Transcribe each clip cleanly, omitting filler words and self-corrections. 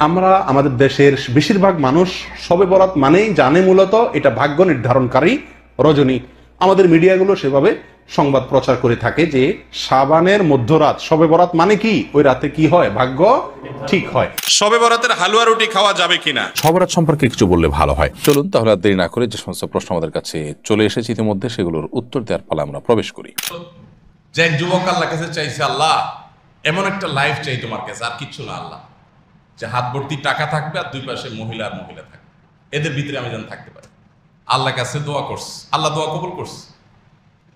আমরা আমাদের দেশের বেশিরভাগ মানুষ শবে বরাত মানেই জানে মূলত এটা ভাগ্য নির্ধারণকারী রজনী। আমাদের মিডিয়াগুলো সেভাবে সংবাদ প্রচার করে থাকে যে শাবানের মধ্যরাত শবে বরাত মানে কি, ওই রাতে কি হয়, ভাগ্য ঠিক হয়। শবে বরাতের হালুয়া রুটি খাওয়া যাবে কিনা, শবে বরাত সম্পর্কে কিছু বললে ভালো হয়। চলুন তাহলে আর দেরি না করে যে সমস্ত প্রশ্ন আমাদের কাছে চলে এসেছে ইতিমধ্যে সেগুলোর উত্তর দেওয়ার পালা আমরা প্রবেশ করি। যে এক যুবক আল্লাহ কাছে চাইছে, আল্লাহ এমন একটা লাইফ চাই তোমার কাছে, আর কিচ্ছু না আল্লাহ, যে হাত ভর্তি টাকা থাকবে আর দুই পাশে মহিলা আর মহিলা থাকবে, এদের ভিতরে আমি যেন থাকতে পারি। আল্লাহ কাছে দোয়া করছে, আল্লাহ দোয়া কবুল করছে,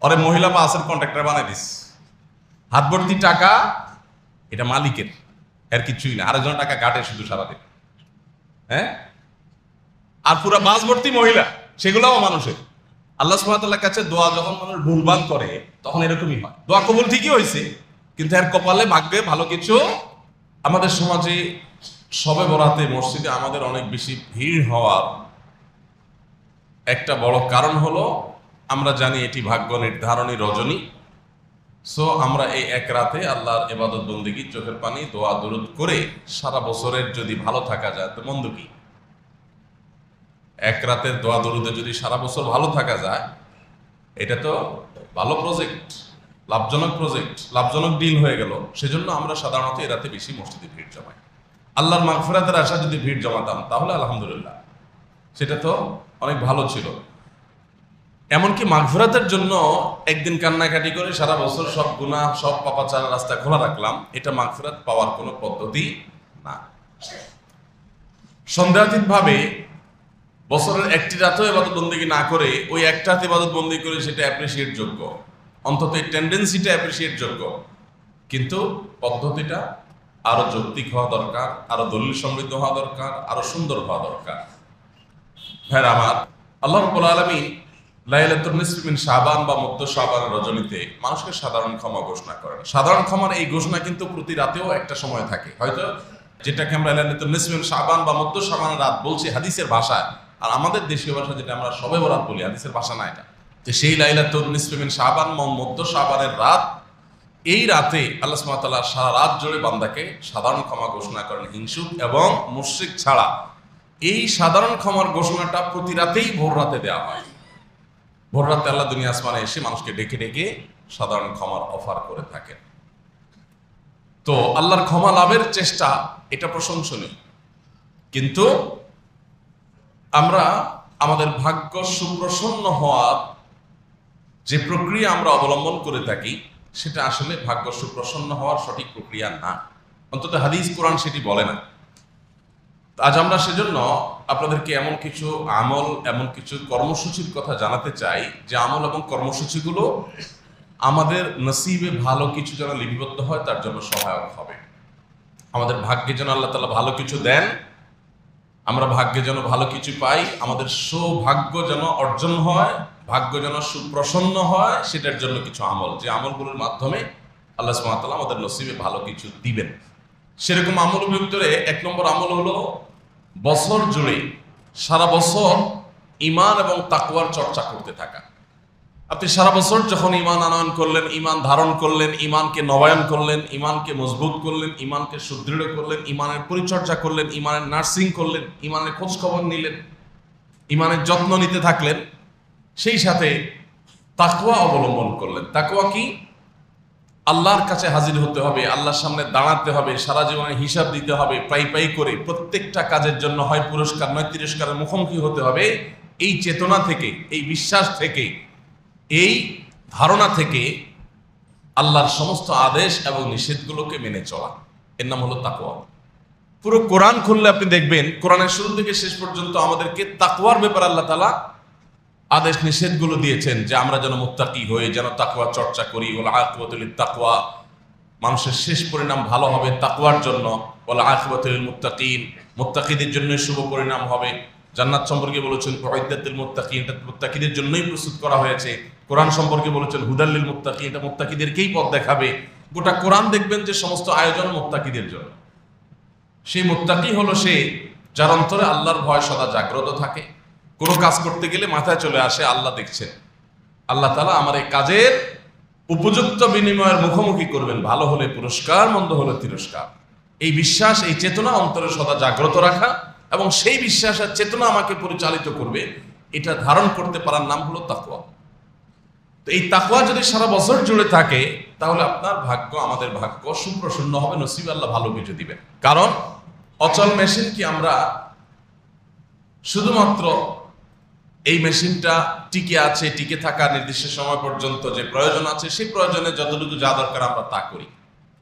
ওরে মহিলা বা আসের কন্ট্রাক্টর বানাই দিস। হাত ভর্তি টাকা এটা মালিকের, এর কিছুই না, আরেকজন টাকা কাটে শুধু সারাদিন। হ্যাঁ, আর পুরা বাস ভর্তি মহিলা, সেগুলোও মানুষের। আল্লাহ সুবহানাহু ওয়া তাআলার কাছে দোয়া যখন মানুষ ভুলভাল করে তখন এরকমই হয়। দোয়া কবুল ঠিকই হয়েছে, কিন্তু এর কপালে ভাগ্যে ভালো কিছু। আমাদের সমাজে শবে বরাতে মসজিদে আমাদের অনেক বেশি ভিড় হওয়ার একটা বড় কারণ হলো আমরা জানি এটি ভাগ্য নির্ধারণী রজনী। সো আমরা এই এক রাতে আল্লাহর ইবাদত বন্দেগী, চোখের পানি, দোয়া দুরুদ করে সারা বছরের যদি ভালো থাকা যায় তো মন্দ কি? এক রাতের দোয়া দরুদে যদি সারা বছর ভালো থাকা যায়, এটা তো ভালো প্রজেক্ট, লাভজনক প্রজেক্ট, লাভজনক ডিল হয়ে গেল। সেজন্য আমরা সাধারণত এই রাতে বেশি মসজিদে ভিড় জমাই। আল্লাহর মাগফিরাতের আশা যদি ভিড় জমাতাম তাহলে আলহামদুলিল্লাহ সেটা তো অনেক ভালো ছিল। এমনকি মাগফিরাতের জন্য একদিন কান্নাকাটি করে সারা বছর সব গুনাহ, সব পাপাচার রাস্তা খোলা রাখলাম, এটা মাগফিরাত পাওয়ার কোনো পদ্ধতি না। সন্দেহাতীত ভাবে বছরের একটি রাতও ইবাদত বন্দেগী না করে ওই একটা রাতে ইবাদত বন্দেগী করে সেটা অ্যাপ্রিসিয়েট যোগ্য, অন্তত এই টেন্ডেন্সিটা অ্যাপ্রিসিয়েট যোগ্য। কিন্তু পদ্ধতিটা আরো যৌক্তিক হওয়া দরকার, আরো দলিল সমৃদ্ধ হওয়া দরকার, আরো সুন্দর হওয়া দরকার। ভাইরা আমার, আল্লাহ রাব্বুল আলামিন লাইলাতুন নিসফি মিন শাবান বা মধ্য শাবানের রজনীতে মানুষকে সাধারণ ক্ষমা ঘোষণা করেন। সাধারণ ক্ষমার এই ঘোষণা কিন্তু প্রতি রাতেও একটা সময় থাকে, হয়তো যেটাকে আমরা লাইলাতুন নিসফি মিন শাবান বা মধ্য শাবানের রাত বলছি হাদিসের ভাষায়, আর আমাদের দেশীয় ভাষা যেটা আমরা শবে বরাত বলি, হাদিসের ভাষা না এটা। তো সেই লাইলাতুন নিসফি মিন শাবান বা মধ্য শাবানের রাত, এই রাতে আল্লাহ সুবহানাহু ওয়া তাআলা সারা রাত জুড়ে বান্দাকে সাধারণ ক্ষমা ঘোষণা করেন, হিংসুক এবং মুশরিক ছাড়া। এই সাধারণ ক্ষমার ঘোষণাটা প্রতি রাতেই ভোর রাতে দেওয়া হয়। ভোর রাতে আল্লাহ দুনিয়া আসমানে এসে মানুষকে ডেকে ডেকে সাধারণ ক্ষমার অফার করে থাকেন। তো আল্লাহর ক্ষমা লাভের চেষ্টা এটা প্রশংসনীয়, কিন্তু আমরা আমাদের ভাগ্য সুপ্রসন্ন হওয়ার যে প্রক্রিয়া আমরা অবলম্বন করে থাকি সেটা আসলে ভাগ্য সুপ্রসন্ন হওয়ার সঠিক প্রক্রিয়া না, অন্তত হাদিস কোরআন সেটি বলে না। আজ আমরা সেজন্য আপনাদেরকে এমন কিছু আমল, এমন কিছু কর্মসূচির কথা জানাতে চাই যে আমল এবং কর্মসূচিগুলো আমাদের নসিবে ভালো কিছু যেন লিপিবদ্ধ হয় তার জন্য সহায়ক হবে। আমাদের ভাগ্যে যেন আল্লাহ তাআলা ভালো কিছু দেন, আমরা ভাগ্যে যেন ভালো কিছু পাই, আমাদের সৌভাগ্য যেন অর্জন হয়, ভাগ্য যেন সুপ্রসন্ন হয়, সেটার জন্য কিছু আমল, যে আমলগুলোর মাধ্যমে আল্লাহ সুবহানাহু ওয়া তাআলা আমাদের নসিবে ভালো কিছু দিবেন। সেরকম আমলের ভিতরে এক নম্বর আমল হলো বছর জুড়ে সারা বছর ঈমান এবং তাকওয়ার চর্চা করতে থাকা। আপনি সারা বছর যখন ঈমান আনয়ন করলেন, ঈমান ধারণ করলেন, ঈমানকে নবায়ন করলেন, ঈমানকে মজবুত করলেন, ঈমানকে সুদৃঢ় করলেন, ঈমানের পরিচর্যা করলেন, ঈমানের নার্সিং করলেন, ঈমানের খোঁজ খবর নিলেন, ঈমানের যত্ন নিতে থাকলেন, সেই সাথে তাকওয়া অবলম্বন করলেন। তাকওয়া কি? আল্লাহর কাছে হাজির হতে হবে, আল্লাহর সামনে দাঁড়াতে হবে, সারা জীবনে হিসাব দিতে হবে, পাই করে প্রত্যেকটা কাজের জন্য হয় পুরস্কার নয় তিরস্কারের মুখোমুখি হতে হবে। এই চেতনা থেকে, এই বিশ্বাস থেকে, এই ধারণা থেকে আল্লাহর সমস্ত আদেশ এবং নিষেধগুলোকে মেনে চলা, এর নাম হলো তাকওয়া। পুরো কোরআন খুললে আপনি দেখবেন কোরআনের শুরু থেকে শেষ পর্যন্ত আমাদেরকে তাকওয়ার ব্যাপারে আল্লাহ তাআলা আদেশ নিষেধগুলো দিয়েছেন, যে আমরা যেন মুত্তাকি হয়ে যেন তাকওয়া চর্চা করি। ওয়াল আকিবাতু লিত তাকওয়া, মানুষের শেষ পরিণাম ভালো হবে তাকওয়ার জন্য। ওয়াল আকিবাতু লিল মুত্তাকিন, মুত্তাকিদের জন্য শুভ পরিণাম হবে। জান্নাত সম্পর্কে বলেছেন উইদ্দাত লিল মুত্তাকিন, এটা মুত্তাকিদের জন্যই প্রস্তুত করা হয়েছে। কোরআন সম্পর্কে বলেছেন হুদাল লিল মুত্তাকিন, এটা মুত্তাকিদেরকেই পথ দেখাবে। গোটা কোরআন দেখবেন যে সমস্ত আয়োজন মুত্তাকিদের জন্য। সেই মুত্তাকি হলো সে যার অন্তরে আল্লাহর ভয় সদা জাগ্রত থাকে, কোনো কাজ করতে গেলে মাথায় চলে আসে আল্লাহ দেখছেন, আল্লাহ তাআলা আমার এই কাজের উপযুক্ত বিনিময়ের মুখোমুখি করবেন, ভালো হলে পুরস্কার, মন্দ হলে তিরস্কার। এই বিশ্বাস, এই চেতনা অন্তরে সদা জাগ্রত রাখা এবং সেই বিশ্বাস আর চেতনা আমাকে পরিচালিত করবে, এটা ধারণ করতে পারার নাম হলো তাকওয়া। তো এই তাকওয়া যদি সারা বছর জুড়ে থাকে তাহলে আপনার ভাগ্য, আমাদের ভাগ্য সুপ্রসন্ন হবে, নসিবে আল্লাহ ভালো কিছু দিবেন। কারণ অচল মেশিন কি আমরা শুধুমাত্র এই মেশিনটা টিকে আছে, টিকে থাকা নির্দিষ্ট সময় পর্যন্ত যে প্রয়োজন আছে সেই প্রয়োজনে যতটুকু যা দরকার আমরা তা করি,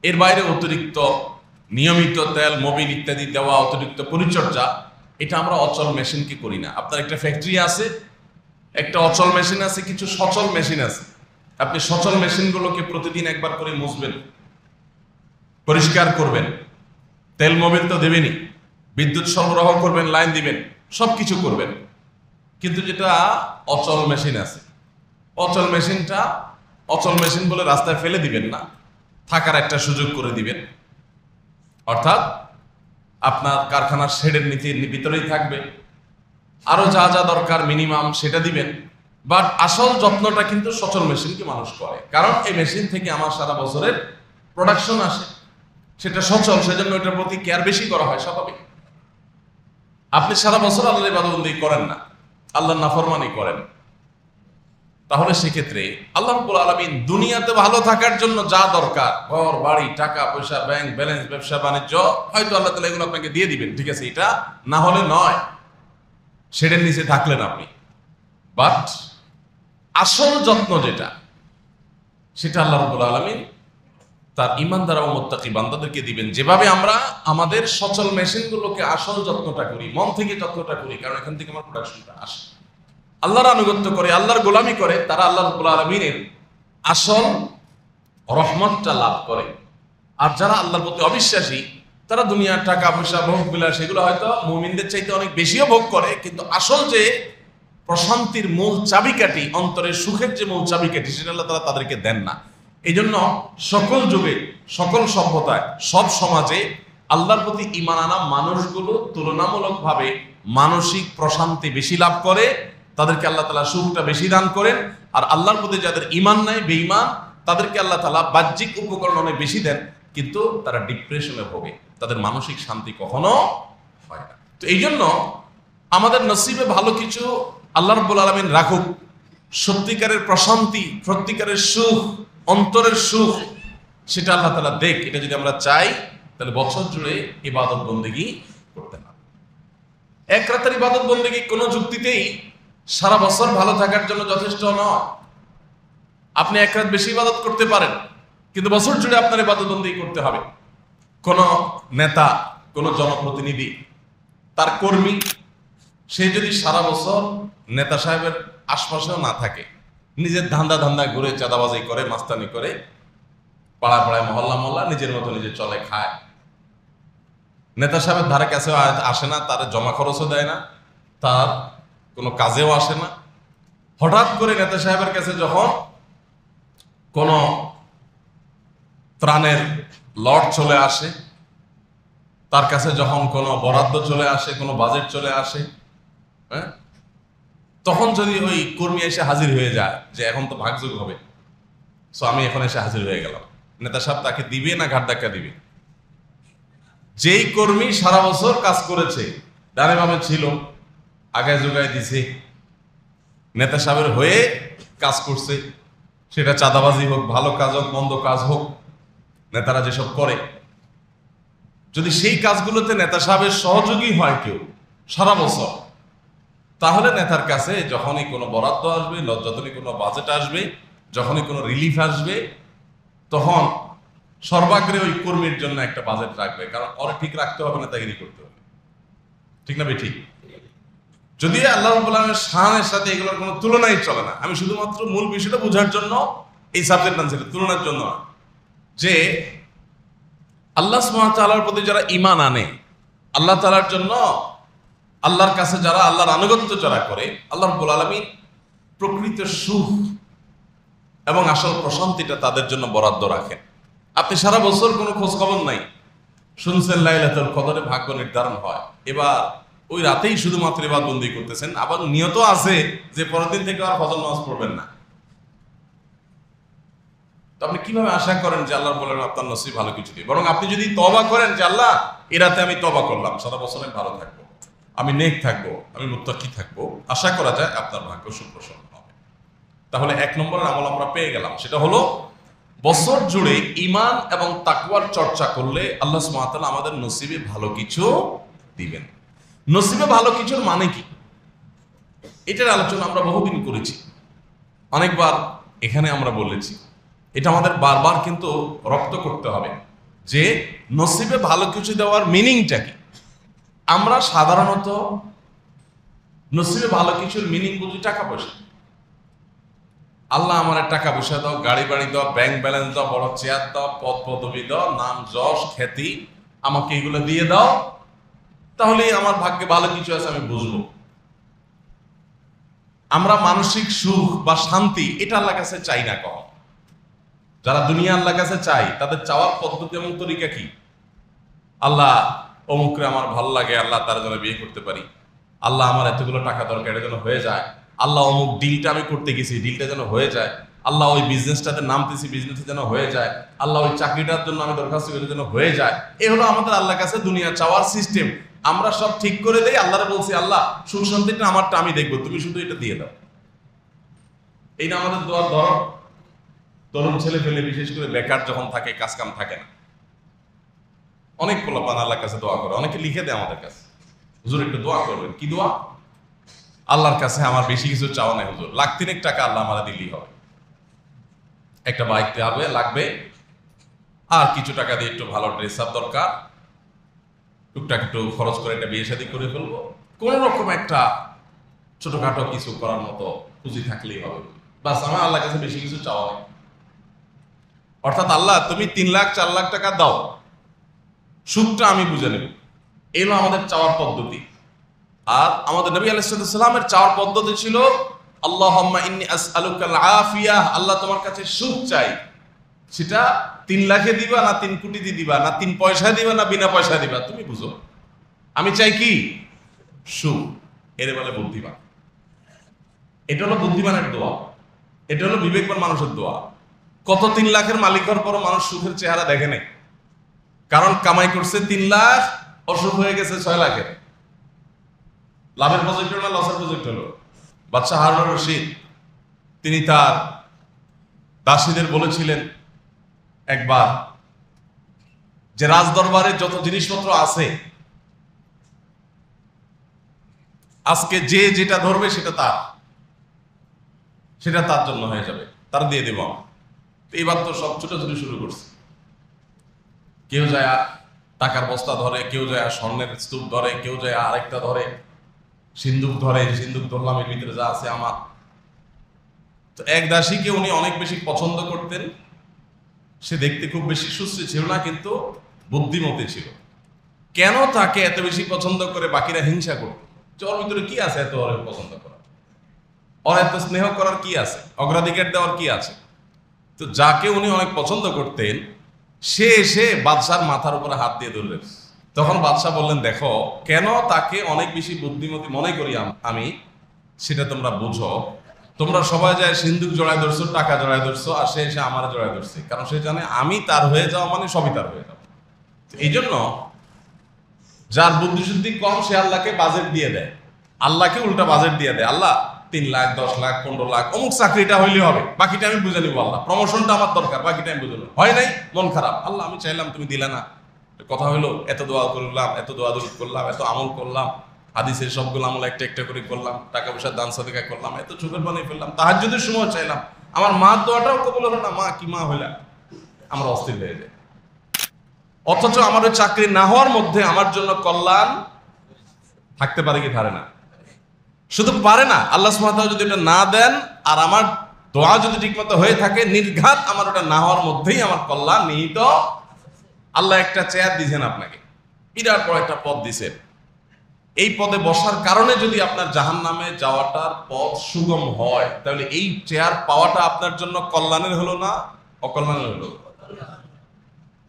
এর বাইরে অতিরিক্ত নিয়মিত তেল, মোবিল ইত্যাদি দেওয়া, অতিরিক্ত পরিচর্যা, এটা আমরা অচল মেশিনকে করি না। আপনার একটা ফ্যাক্টরি আছে, একটা অচল মেশিন আছে, কিছু সচল মেশিন আছে। আপনি সচল মেশিনগুলোকে প্রতিদিন একবার করে মুছবেন, পরিষ্কার করবেন, তেল মোবিল তো দেবেনই, বিদ্যুৎ সরবরাহ করবেন, লাইন দিবেন, সবকিছু করবেন। কিন্তু যেটা অচল মেশিন আছে, অচল মেশিনটা অচল মেশিন বলে রাস্তায় ফেলে দিবেন না, থাকার একটা সুযোগ করে দিবেন। অর্থাৎ আপনার কারখানার শেডের ভিতরেই থাকবে, আরো যা যা দরকার মিনিমাম সেটা দিবেন। বাট আসল যত্নটা কিন্তু সচল মেশিনকে মানুষ করে, কারণ এই মেশিন থেকে আমার সারা বছরের প্রোডাকশন আসে, সেটা সচল, সেজন্য এটার প্রতি কেয়ার বেশি করা হয়, স্বাভাবিক। আপনি সারা বছর আল্লাহর ইবাদতবন্দি করেন না, আল্লাহর নাফরমানি করেন, তাহলে সেক্ষেত্রে আল্লাহ রাব্বুল আলামিন দুনিয়াতে ভালো থাকার জন্য যা দরকার, ঘর বাড়ি, টাকা পয়সা, ব্যাংক ব্যালেন্স, ব্যবসা বাণিজ্য, হয়তো আল্লাহ তাআলা এগুলো আপনাকে দিয়ে দিবেন, ঠিক আছে, এটা না হলে নয়, শেডের নিচে থাকলেন আপনি। বাট আসল যত্ন যেটা, সেটা আল্লাহ রাব্বুল আলামিন তার ঈমানদার ও মুত্তাকি বান্দাদেরকে দিবেন। যেভাবে আমরা আমাদের সচল মেশিনগুলোকে আসল যত্নটা করি, মন থেকে যত্নটা করি, কারণ এখান থেকে আমার প্রোডাকশনটা আসে, আল্লাহর আনুগত্য করে, আল্লাহর গোলামি করে, তারা আল্লাহ রাব্বুল আলামিনের আসল রহমতটা লাভ করে। আর যারা আল্লাহর প্রতি অবিশ্বাসী, তারা দুনিয়ার টাকা পয়সা, ভোগ বিলাস, সেগুলো হয়তো মুমিনদের চাইতে অনেক বেশিও ভোগ করে, কিন্তু আসল যে প্রশান্তির মূল চাবিকাঠি, অন্তরের সুখের যে মূল চাবিকাঠি, সেটা আল্লাহ তাআলা তাদেরকে দেন না। এই জন্য সকল যুগে, সকল সভ্যতায়, সব সমাজে আল্লাহর প্রতি ঈমান আনা মানুষগুলো তুলনামূলকভাবে মানসিক প্রশান্তি বেশি লাভ করে, তাদেরকে আল্লাহ তাআলা সুখটা বেশি দান করেন। আর আল্লাহর প্রতি যাদের ঈমান নাই, বেঈমান, তাদেরকে আল্লাহ তাআলা বাহ্যিক উপকরণ অনেক বেশি দেন, কিন্তু তারা ডিপ্রেশনে ভোগে, তাদের মানসিক শান্তি কখনো হয় না। তো এই জন্য আমাদের নসিবে ভালো কিছু আল্লাহ রাব্বুল আলামিন রাখুক, সত্যিকারের প্রশান্তি, সত্যিকারের সুখ, অন্তরের সুখ, সেটা আল্লাহ তাআলা দেখ। এটা যদি আমরা চাই তাহলে বছর জুড়ে ইবাদত বন্দেগী করতে হবে। এক রাতের ইবাদত বন্দেগী কোনো যুক্তিতেই সারা বছর ভালো থাকার জন্য যথেষ্ট নয়। আপনি এক রাত বেশি ইবাদত করতে পারেন, কিন্তু বছর জুড়ে আপনার ইবাদত বন্দেগী করতে হবে। কোন নেতা, কোন জনপ্রতিনিধি, তার কর্মী, সে যদি সারা বছর নেতা সাহেবের আশপাশেও না থাকে, নিজের ধান্দা ঘুরে চাঁদাবাজি করে, মাস্তানি করে, পাড়ায় পাড়ায়, মহল্লা মহল্লা নিজের মতো নিজে চলে খায়, নেতা সাহেবের ধারে কাছেও আসে না, তার জমা খরচও দেয় না, তার কোনো কাজেও আসে না, হঠাৎ করে নেতা সাহেবের কাছে যখন কোনো ত্রাণের লট চলে আসে, তার কাছে যখন কোনো বরাদ্দ চলে আসে, কোনো বাজেট চলে আসে, হ্যাঁ, তখন যদি ওই কর্মী এসে হাজির হয়ে যায় যে এখন তো ভাগযোগ হবে, সো আমি এখন এসে হাজির হয়ে গেলাম, নেতা সাহেব তাকে দিবে না ঘাট ধাক্কা দিবে? যেই কর্মী সারা বছর কাজ করেছে, ডানে বামে ছিল, আগায় যোগায় দিছে, নেতা সাহেবের হয়ে কাজ করছে, সেটা চাঁদাবাজি হোক, ভালো কাজ হোক, মন্দ কাজ হোক, নেতারা যেসব করে, যদি সেই কাজগুলোতে নেতা সাহেবের সহযোগী হয় কেউ সারা বছর, তাহলে নেতার কাছে যখনই কোনো বরাদ্দ আসবে, যখনই কোনো বাজেট আসবে, যখনই কোনো রিলিফ আসবে, তখন সর্বাগ্রে ওই কর্মীর জন্য একটা বাজেট রাখবে, কারণ ওরা ঠিক রাখতে হবে, নেতাগিরি করতে হবে, ঠিক না ঠিক? যদি আল্লাহ রাব্বুল আলামিনের শানের সাথে এগুলোর কোনো তুলনাই চলে না। আমি শুধুমাত্র মূল বিষয়টা বোঝার জন্য এই সাবজেক্ট আনছি, তুলনার জন্য, যে আল্লাহ সুবহানাহু ওয়া তাআলার প্রতি যারা ঈমান আনে, আল্লাহ তাআলার জন্য, আল্লাহর কাছে যারা আল্লাহর আনুগত্য যারা করে, আল্লাহ রাব্বুল আলামিন প্রকৃত সুখ এবং আসল প্রশান্তিটা তাদের জন্য বরাদ্দ রাখেন। আপনি সারা বছর কোনো খোঁজ খবর নাই, শুনছেন লাইলাতুল কদরে ভাগ্য নির্ধারণ হয়, এবার ওই রাতেই শুধুমাত্র ইবাদতবন্দি করতেছেন, আবার নিয়ত আছে যে পরের দিন থেকে আর ফজর নামাজ পড়বেন না। তো আপনি কিভাবে আশা করেন যে আল্লাহ বলেন আপনার নসিব ভালো কিছু দিয়ে? বরং আপনি যদি তওবা করেন যে আল্লাহ এ রাতে আমি তওবা করলাম, সারা বছর আমি ভালো থাকবো, আমি নেক থাকবো, আমি মুত্তাকি থাকবো, আশা করা যায় আপনার ভাগ্য সুপ্রসন্ন হবে। তাহলে 1 নম্বরের আমল আমরা পেয়ে গেলাম, সেটা হলো বছর জুড়ে ঈমান এবং তাকওয়ার চর্চা করলে আল্লাহ সুবহানাহু ওয়া তাআলা আমাদের নসিবে ভালো কিছু দিবেন। নসিবে ভালো কিছুর মানে কি, এটার আলোচনা আমরা বহুদিন করেছি, অনেকবার এখানে আমরা বলেছি। এটা আমাদের বারবার কিন্তু রপ্ত করতে হবে যে নসিবে ভালো কিছু দেওয়ার মিনিংটা কি। আমরা সাধারণত নসিবে ভালো কিছুর মিনিং বুঝি টাকা পয়সা। আল্লাহ আমার টাকা পয়সা দাও, গাড়ি বাড়ি দাও, ব্যাংক ব্যালেন্স দাও, বড় চেয়ার দাও, পদ পদবি দাও, নাম যশ খ্যাতি, আমাকে এগুলো দিয়ে দাও, তাহলেই আমার ভাগ্যে ভালো কিছু আছে আমি বুঝবো। আমরা মানসিক সুখ বা শান্তি এটা আল্লাহর কাছে চাই না কম। যারা দুনিয়া আল্লাহর কাছে চাই তাদের চাওয়ার পদ্ধতি এবং তরিকা কি? আল্লাহ অমুকরে আমার ভালো লাগে, আল্লাহ তার জন্য বিয়ে করতে পারি, আল্লাহ আমার এতগুলো টাকা দরকার, এটা যেন হয়ে যায়, আল্লাহ অমুক ডিলটা আমি করতে গেছি, ডিলটা যেন হয়ে যায়, আল্লাহ ওই বিজনেসটাতে নামতেছি, বিজনেসে যেন হয়ে যায়, আল্লাহ ওই চাকরিটার জন্য আমি দরখাস্ত করি যেন হয়ে যায়। এ হলো আমাদের আল্লাহর কাছে দুনিয়া চাওয়ার সিস্টেম। আমরা সব ঠিক করে দেই, আল্লাহরে বলছি আল্লাহ সুখ শান্তিটা আমারটা আমি দেখবো, তুমি শুধু এটা দিয়ে দাও। এই না আমাদের দোয়ার ধরন। তরুণ ছেলে ফেলে বিশেষ করে বেকার যখন থাকে, কাজ কাম থাকে না, অনেক পোলাপান আল্লাহর কাছে দোয়া করে, অনেকে লিখে দেয় আমাদের কাছে, হুজুর একটু দোয়া করবেন। কি দোয়া? আল্লাহর কাছে আমার বেশি কিছু চাওয়া নাই হুজুর, 1,3 লাখ টাকা আল্লাহ আমার দিলেই হবে, একটা বাইক লাগবে, আর কিছু টাকা দিয়ে একটু ভালো ড্রেস আপ দরকার, টুকটাক একটু খরচ করে একটা বিয়ে শাদী করে ফেলবো, কোন রকম একটা ছোটখাটো কিছু করার মতো পুঁজি থাকলেই হবে, বাস আমার আল্লাহর কাছে বেশি কিছু চাওয়া নাই। অর্থাৎ আল্লাহ তুমি 3 লাখ 4 লাখ টাকা দাও, সুখটা আমি বুঝে নেব। এই হলো আমাদের চাওয়ার পদ্ধতি। আর আমাদের নবী আলাইহিস সালামের চাওয়ার পদ্ধতি ছিল আল্লাহুম্মা ইন্নী আসআলুকাল আফিয়াহ, আল্লাহ তোমার কাছে সুখ চাই। সেটা 3 লাখে দিবা না 3 কোটি দিয়ে দিবা, না 3 পয়সা দিবা না বিনা পয়সা দিবা, তুমি বুঝো। আমি চাই কি? সুখ। এর বলে বুদ্ধিমান। এটা হলো বুদ্ধিমানের দোয়া, এটা হলো বিবেকবান মানুষের দোয়া। কত 3 লাখের মালিক হওয়ার পরও মানুষ সুখের চেহারা দেখে নাই, কারণ কামাই করছে 3 লাখ, অসুখ হয়ে গেছে 6 লাখের। লাভের প্রজেক্ট হলো না লসের প্রজেক্ট হলো? বাদশাহ হারুন রশিদ তিনি তার দাসীদের বলেছিলেন একবার যে রাজদরবারে যত জিনিসপত্র আছে আজকে যে যেটা ধরবে সেটা তার জন্য হয়ে যাবে, তার দিয়ে দেব। এইবার তো সব ছোটাছুটি শুরু করছে, কেউ যায় টাকার বস্তা ধরে, কেউ যায় স্বর্ণের স্তূপ ধরে, কেউ যায় আরেকটা ধরে, সিন্দুক ধরে, সিন্দুক ধরলাম এর ভিতরে যা আছে আমার। তো এক দাসীকে উনি অনেক বেশি পছন্দ করতেন, সে দেখতে খুব বেশি সুশ্রী ছিল না, কিন্তু বুদ্ধিমতী ছিল। কেন তাকে এত বেশি পছন্দ করে বাকিরা হিংসা করত? ওর ভিতরে কি আছে এত ওর পছন্দ করা, ওর এত স্নেহ করার কি আছে, অগ্রাধিকার দেওয়ার কি আছে? তো যাকে উনি অনেক পছন্দ করতেন সে এসে বাদশার মাথার উপরে হাত দিয়ে ধরলেন। তখন বাদশাহ বললেন, দেখো কেন তাকে অনেক বেশি বুদ্ধিমতী মনে করি আমি, সেটা তোমরা বুঝো। তোমরা সবাই যায় সিন্দুক জড়ায় ধরছো, টাকা জড়ায় ধরছো, আর সে এসে আমার জড়ায় ধরছে, কারণ সে জানে আমি তার হয়ে যাওয়া মানে সবই তার হয়ে যাওয়া। এই জন্য যার বুদ্ধিশুদ্ধি কম সে আল্লাহকে বাজেট দিয়ে দেয়, আল্লাহকে উল্টা বাজেট দিয়ে দেয়। আল্লাহ 3 লাখ 10 লাখ 15 লাখ অমুক চাকরিটা হইলে হবে, বাকিটা আমি বুঝে নিবো। আল্লাহ প্রমোশনটা আমার দরকার, বাকিটা আমি বুঝে নেবো। হয় নাই, মন খারাপ, আল্লাহ আমি চাইলাম তুমি দিলে না। কথা হইলো এত দোয়া করলাম, এত দোয়া দরুদ করলাম, এত আমল করলাম, হাদিসের সবগুলো আমল একটা একটা করে করলাম, টাকা পয়সা দান সাদেকা করলাম, এত চোখের বানিয়ে ফেললাম, তাহাজ্জুদের সময় চাইলাম, আমার মার দোয়াটাও কবুল হলো না। মা কি মা হইলা, আমরা অস্থির হয়ে যাই। অথচ আমার ওই চাকরি না হওয়ার মধ্যে আমার জন্য কল্যাণ থাকতে পারে কি পারে না? শুধু পারে না, আল্লাহ সুবহানাহু ওয়া তাআলা যদি এটা না দেন আর আমার দোয়া যদি ঠিকমতো হয়ে থাকে, নির্ঘাত আমার ওটা না হওয়ার মধ্যেই আমার কল্যাণ নিহিত। আল্লাহ একটা চেয়ার দিয়েছেন আপনাকে, বিরাট বড় একটা পদ দিয়েছেন, এই পদে বসার কারণে যদি আপনার জাহান্নামে যাওয়াটার পথ সুগম হয়, তাহলে এই চেয়ার পাওয়াটা আপনার জন্য কল্যাণের হলো না অকল্যাণের হলো?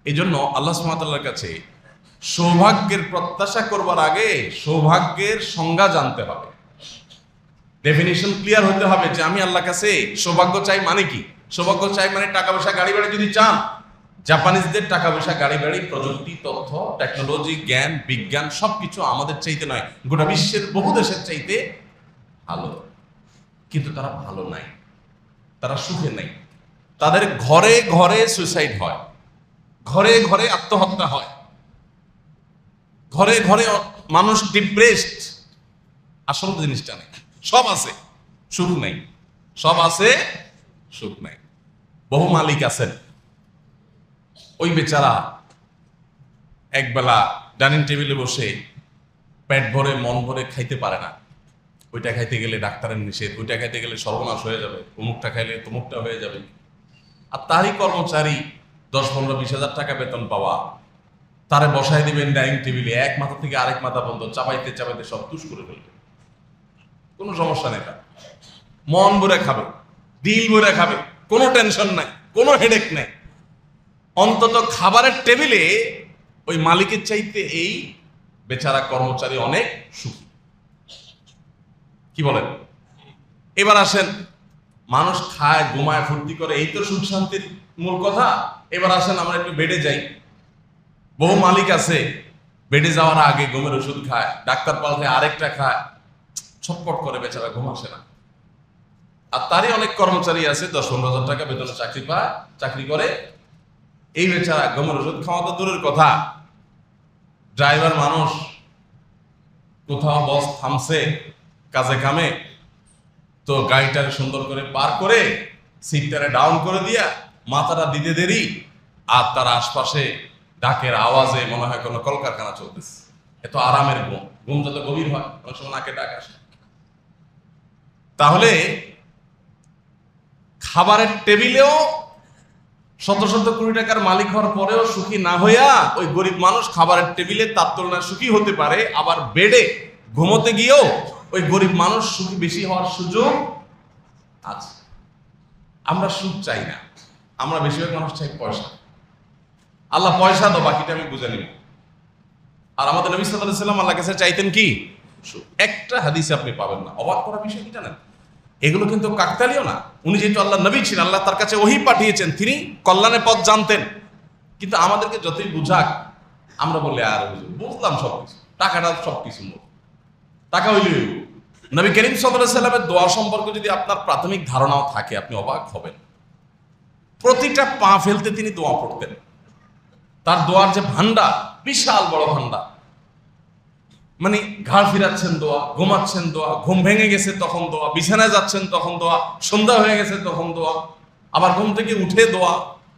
এই জন্য আল্লাহ সুবহানাহু ওয়া তাআলার কাছে সৌভাগ্যের প্রত্যাশা করবার আগে সৌভাগ্যের সংজ্ঞা জানতে হবে, ডেফিনিশন ক্লিয়ার হতে হবে যে আমি আল্লাহর কাছে সৌভাগ্য চাই মানে কি। সৌভাগ্য চাই মানে টাকা পয়সা গাড়ি বাড়ি যদি চান, জাপানিজদের টাকা পয়সা গাড়ি বাড়ি প্রযুক্তি তথ্য টেকনোলজি জ্ঞান বিজ্ঞান সবকিছু আমাদের চাইতে নয়, গোটা বিশ্বের বহু দেশের চাইতে ভালো, কিন্তু তারা ভালো নাই, তারা সুখে নাই। তাদের ঘরে ঘরে সুইসাইড হয়, ঘরে ঘরে আত্মহত্যা হয়, ঘরে ঘরে মানুষ ডিপ্রেসড। আসল জিনিসটা নেই, সব আছে সুখ নেই, সব আছে সুখ নেই। বহু মালিক আছেন, ওই বেচারা একবেলা ডাইনিং টেবিলে বসে পেট ভরে মন ভরে খাইতে পারে না। ওইটা খাইতে গেলে ডাক্তারের নিষেধ, ওইটা খাইতে গেলে সর্বনাশ হয়ে যাবে, অমুকটা খাইলে তমুকটা হয়ে যাবে। আর তারই কর্মচারী 10-15-20 হাজার টাকা বেতন পাওয়া, তারে বসায় দিবেন ডাইনিং টেবিলে, এক মাথা থেকে আরেক মাথা বন্ধ, চাপাইতে চাপাইতে সব তুষ করে ফেলবে, কোনো সমস্যা নেই। তার মন ভরে খাবে, দিল ভরে খাবে, কোনো টেনশন নাই, কোনো হেডেক নাই। অন্তত খাবারের টেবিলে ওই মালিকের চাইতে এই বেচারা কর্মচারী অনেক সুখী। কি বলেন? এবার আসেন, মানুষ খায় ঘুমায় ফুর্তি করে, এই তো সুখ শান্তির মূল কথা। এবার আসেন আমরা একটু বেডে যাই। বহু মালিক আছে বেডে যাওয়ার আগে ঘুমের ওষুধ খায়, ডাক্তার পাল্টে আরেকটা খায়, ছটপট করে বেচারা ঘুম আসে না। আর তারই অনেক কর্মচারী আছে 10-15 হাজার টাকা বেতনে চাকরি পায়, চাকরি করে, এই বেচারা ঘুমের ওষুধ খাওয়া তো দূরের কথা, ড্রাইভার মানুষ, কোথাও বস থামছে কাজে কামে, তো গাড়িটাকে সুন্দর করে পার করে সিটটারে ডাউন করে দিয়া মাথাটা দিতে দেরি, আর তার আশপাশে ডাকের আওয়াজে মনে হয় কোনো কলকারখানা চলতেছে। এত আরামের ঘুম, ঘুম যত গভীর হয় অনেক সময় নাকে ডাক আসে। তাহলে খাবারের টেবিলেও শত কোটি টাকার মালিক হওয়ার পরেও সুখী না হইয়া ওই গরিব মানুষ খাবারের টেবিলে তার তুলনায় সুখী হতে পারে, আবার বেডে ঘুমোতে গিয়েও ওই গরিব মানুষ সুখী বেশি হওয়ার সুযোগ আছে। আমরা সুখ চাই না, আমরা বেশিরভাগ মানুষ চাই পয়সা। আল্লাহ পয়সা দাও, বাকিটা আমি বুঝে নিব। আর আমাদের নবী সাল্লাল্লাহু আলাইহি ওয়াসাল্লাম আল্লাহর কাছে চাইতেন কি? একটা হাদিসে আপনি পাবেন না। অবাক করার বিষয় কি জানেন? এগুলো কিন্তু কাকতালীয় না। উনি যেহেতু আল্লাহ নবী ছিলেন, আল্লাহ তার কাছে ওহী পাঠিয়েছেন, তিনি কল্যাণের পথ জানতেন। কিন্তু আমাদেরকে যতই বুঝাক আমরা বলি আর বুঝলাম সবকিছু, টাকাটা সবকিছু, টাকা হইলে নবী করিম সাল্লাল্লাহু আলাইহি ওয়াসাল্লামের দোয়া সম্পর্কে যদি আপনার প্রাথমিক ধারণাও থাকে, আপনি অবাক হবেন। প্রতিটা পা ফেলতে তিনি দোয়া পড়তেন। তার দোয়ার যে ভান্ডার, বিশাল বড় ভান্ডার। মানে ঘাড় ফিরাচ্ছেন দোয়া, ঘুমাচ্ছেন দোয়া, ঘুম ভেঙে গেছে তখন দোয়া, বিছানায় যাচ্ছেন তখন দোয়া, সন্ধ্যা হয়ে গেছে তখন দোয়া, আবার ঘুম থেকে উঠে দোয়া,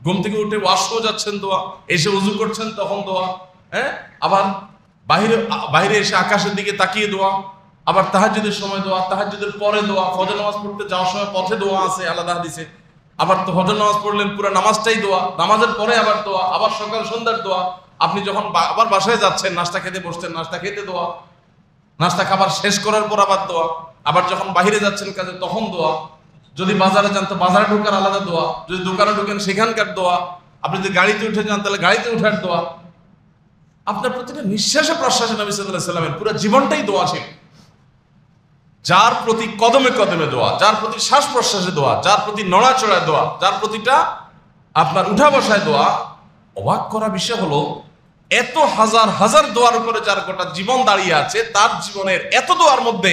ঘুম থেকে উঠে ওয়াশরুমে যাচ্ছেন দোয়া, এসে উযু করছেন তখন দোয়া, হ্যাঁ, আবার বাইরে এসে আকাশের দিকে তাকিয়ে দোয়া, আবার তাহাজ্জুদের সময় দোয়া, তাহাজ্জুদের পরে দোয়া, ফজর নামাজ পড়তে যাওয়ার সময় পথে দোয়া আছে আলাদা হাদিসে, আবার তো ফজর নামাজ পড়লেন পুরো নামাজটাই দোয়া, নামাজের পরে আবার দোয়া, আবার সকাল সন্ধ্যার দোয়া, আপনি যখন আবার বাসায় যাচ্ছেন নাস্তা খেতে বসছেন, নাস্তা খেতে দোয়া, নাস্তা খাবার শেষ করার পর আবার দোয়া, আবার যখন বাইরে যাচ্ছেন কাজে তখন দোয়া, যদি বাজারে যান তো বাজারে ঢোকার আলাদা দোয়া, যদি দোকানে ঢোকেন সেখানকার দোয়া, আপনি যদি গাড়িতে উঠে যান তাহলে গাড়িতে ওঠার দোয়া। আপনার প্রতিটা নিঃশ্বাসে প্রশ্বাসে নবী সাল্লাল্লাহু আলাইহি ওয়াসাল্লামের পুরো জীবনটাই দোয়া ছিল। যার প্রতি কদমে কদমে দোয়া, যার প্রতি শ্বাস প্রশ্বাসে দোয়া, যার প্রতি নড়াচড়ায় দোয়া, যার প্রতিটা আপনার উঠা বসায় দোয়া। অবাক করা বিষয় হলো, এত হাজার হাজার দোয়ার উপরে যার গোটা জীবন দাঁড়িয়ে আছে, তার জীবনের এত দোয়ার মধ্যে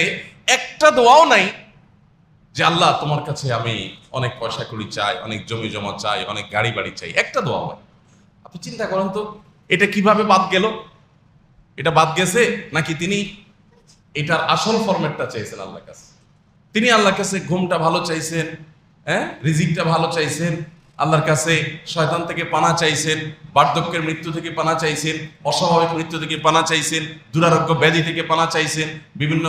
একটা দোয়াও নাই যে আল্লাহ তোমার কাছে আমি অনেক পয়সা কড়ি চাই, অনেক জমি জমা চাই, অনেক গাড়ি বাড়ি চাই, একটা দোয়া হয়। আপনি চিন্তা করেন তো, এটা কিভাবে বাদ গেল? এটা বাদ গেছে নাকি তিনি এটার আসল ফরম্যাটটা চাইছেন আল্লাহর কাছে? তিনি আল্লাহর কাছে ঘুমটা ভালো চাইছেন, হ্যাঁ, রিজিকটা ভালো চাইছেন, আল্লাহর কাছে শয়তান থেকে পানা চাইছেন, বার্ধক্যের মৃত্যু থেকে পানা চাইছেন, অস্বাভাবিক মৃত্যু থেকে পানা চাইছেন, দুরারোগ্য ব্যাধি থেকে পানা চাইছেন, বিভিন্ন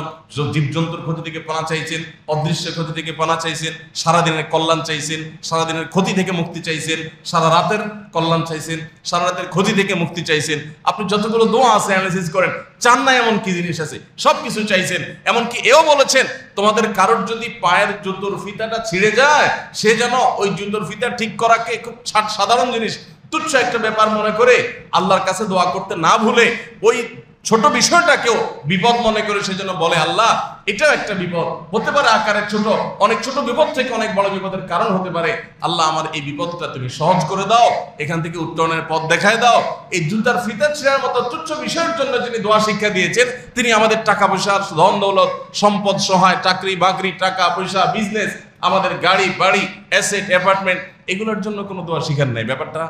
জীবজন্তুর ক্ষতি থেকে পানা চাইছেন, অদৃশ্য ক্ষতি থেকে পানা চাইছেন, সারাদিনের কল্যাণ চাইছেন, সারাদিনের ক্ষতি থেকে মুক্তি চাইছেন, সারা রাতের কল্যাণ চাইছেন, সারা রাতের ক্ষতি থেকে মুক্তি চাইছেন। আপনি যতগুলো দোয়া আছে অ্যানালাইসিস করেন, চান না এমন কি জিনিস আছে, সবকিছু চাইছেন। এমনকি এও বলেছেন, তোমাদের কারোর যদি পায়ের জুতোর ফিতাটা ছিঁড়ে যায়, সে যেন ওই জুতোর ফিতা ঠিক করাকে খুব সাধারণ জিনিস, তুচ্ছ একটা ব্যাপার মনে করে আল্লাহর কাছে দোয়া করতে না ভুলে ওই ছোট বিষয়টাকেও বিপদ মনে করে সেজন্য বলে আল্লাহ এটাও একটা বিপদ হতে পারে, আকারে ছোট, অনেক ছোট বিপদ থেকে অনেক বড় বিপদের কারণ হতে পারে। আল্লাহ আমার এই বিপদটা তুমি সহজ করে দাও, এখান থেকে উত্তরণের পথ দেখায় দাও। এই জুতার ফিতা ছিঁড়ার মতো তুচ্ছ বিষয়ের জন্য যিনি দোয়া শিক্ষা দিয়েছেন, তিনি আমাদের টাকা পয়সা, ধন দৌলত, সম্পদ, সহায়, চাকরি বাকরি, টাকা পয়সা, বিজনেস, আমাদের গাড়ি বাড়ি, অ্যাসেট, অ্যাপার্টমেন্ট, এগুলোর জন্য কোনো দোয়া শিখার নাই। ব্যাপারটা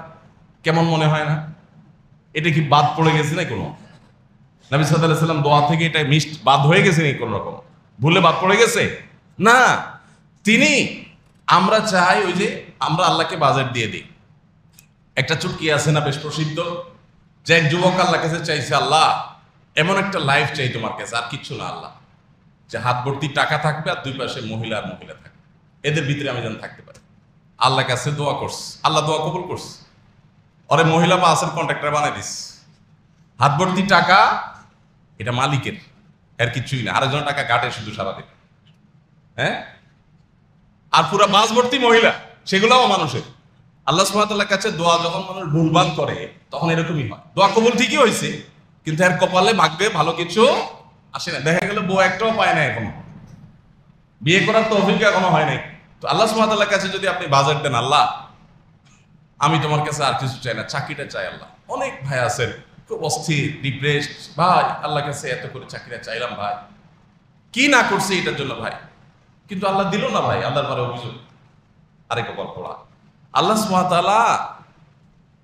কেমন মনে হয় না? এটা কি বাদ পড়ে গেছে না কোনো? নবী সাল্লাল্লাহু আলাইহি ওয়াসাল্লাম দোয়া থেকে এটা বাদ হয়ে গেছে নাকি কোন রকম? ভুলে বাদ পড়ে গেছে না। তিনি, আমরা চাই ওই যে আমরা আল্লাহকে বাজেট দিয়ে দিই। একটা চুটকি আছে না বেশ প্রসিদ্ধ, যে এক যুবক আল্লাহ কাছে চাইছে, আল্লাহ এমন একটা লাইফ চাই তোমার কাছে, আর কিচ্ছু না আল্লাহ, যে হাত ভর্তি টাকা থাকবে আর দুই পাশে মহিলা আর মহিলা থাকবে, এদের ভিতরে আমি যেন থাকতে পারি। আল্লাহ কাছে দোয়া করছে, আল্লাহ দোয়া কবুল করছে, ওরে মহিলা বা আসের কন্ট্রাক্টর বানাই দিস। হাত ভর্তি টাকা এটা মালিকের, এর কিছুই না, আরেকজন টাকা কাটে শুধু সারাদিন। হ্যাঁ, আর পুরা বাস ভর্তি মহিলা, সেগুলোও মানুষের। আল্লাহ সুবহানাহু ওয়া তাআলার কাছে দোয়া যখন মানুষ ভুলভাল করে তখন এরকমই হয়। দোয়া কবুল ঠিকই হয়েছে, কিন্তু এর কপালে ভাগ্যে ভালো কিছু আসে না। দেখা গেল বউ একটাও পায় না, এখনো বিয়ে করার তৌফিক এখনো হয় নাই। তো আল্লাহ সুবহানাহু ওয়া তাআলার কাছে যদি আপনি বাজেট দেন, আল্লাহ আমি তোমার কাছে আর কিছু চাই না, চাকরিটা চাই। আল্লাহ, অনেক ভাই আছেন খুব অস্থির, ডিপ্রেসড, ভাই আল্লাহ কাছে এত করে চাকরিটা চাইলাম ভাই, কি না করছে এটার জন্য ভাই, কিন্তু আল্লাহ দিল না ভাই, আল্লাহর পরে অভিযোগ। আরেক গল্প পড়া, আল্লাহ সুবহানাহু ওয়া তাআলা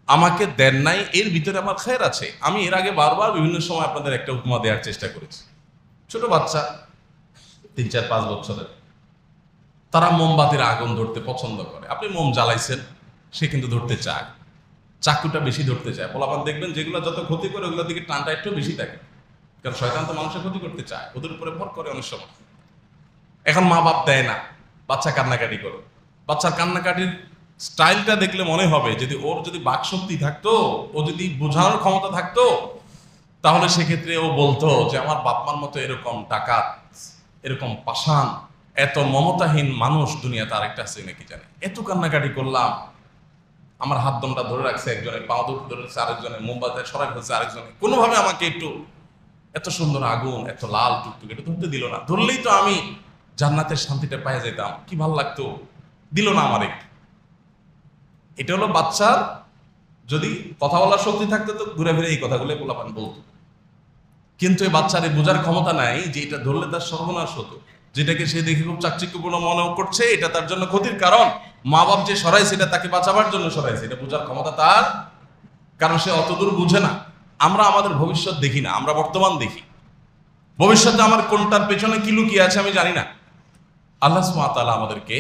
আমাকে দেন নাই, এর ভিতরে আমার খের আছে। আমি এর আগে বারবার বিভিন্ন সময় আপনাদের একটা উপমা দেওয়ার চেষ্টা করেছি। ছোট বাচ্চা 3-4-5 বছরের, তারা মোমবাতির আগুন ধরতে পছন্দ করে। আপনি মোম জ্বালাইছেন, সে কিন্তু ধরতে চায়, চাকুটা বেশি ধরতে চায়। পোলাপান দেখবেন যেগুলো যত ক্ষতি করে ওগুলোর দিকে টানটা একটু বেশি থাকে, কারণ শয়তান তো মানুষের ক্ষতি করতে চায়, ওদের উপরে ভর করে অনেক সময়। এখন মা বাপ দেয় না, বাচ্চা কান্নাকাটি করে। বাচ্চার কান্নাকাটির স্টাইলটা দেখলে মনে হবে যদি ওর যদি বাকশক্তি থাকতো, ও যদি বোঝানোর ক্ষমতা থাকতো, তাহলে সেক্ষেত্রে ও বলতো যে আমার বাপমার মতো এরকম ডাকাত, এরকম পাষাণ, এত মমতাহীন মানুষ দুনিয়াতে আরেকটা আছে নাকি জানে। এত কান্নাকাটি করলাম, আমার হাত দমটা ধরে রাখছে একজনে, পা দুটো ধরে রাখছে আরেকজনে, মোমবাতি সরাই ফেলছে আরেকজনে, কোনোভাবে আমাকে একটু, এত সুন্দর আগুন, এত লাল টুকটুক, এটা ধরতে দিল না। ধরলেই তো আমি জান্নাতের শান্তিটা পাই যেতাম, কি ভালো লাগতো, দিল না আমার একটু। এটা হলো বাচ্চার, যদি কথা বলার শক্তি থাকতো তো ঘুরে ফিরে এই কথাগুলো পোলাপান বলতো। কিন্তু এই বাচ্চার এই বোঝার ক্ষমতা নাই যে এটা ধরলে তার সর্বনাশ হতো, যেটাকে সে দেখে খুব চাকচিক্যপূর্ণ মনে করছে, এটা তার জন্য ক্ষতির কারণ। মা বাপ যে সরাইছে এটা তাকে বাঁচাবার জন্য সরাইছে, এটা বোঝার ক্ষমতা তার, কারণ সে অতদূর বুঝে না। আমরা আমাদের ভবিষ্যৎ দেখি না, আমরা বর্তমান দেখি। ভবিষ্যতে আমার কোনটার পেছনে কি লুকিয়ে আছে আমি জানি না। আল্লাহ সুবহানাহু ওয়া তাআলা আমাদেরকে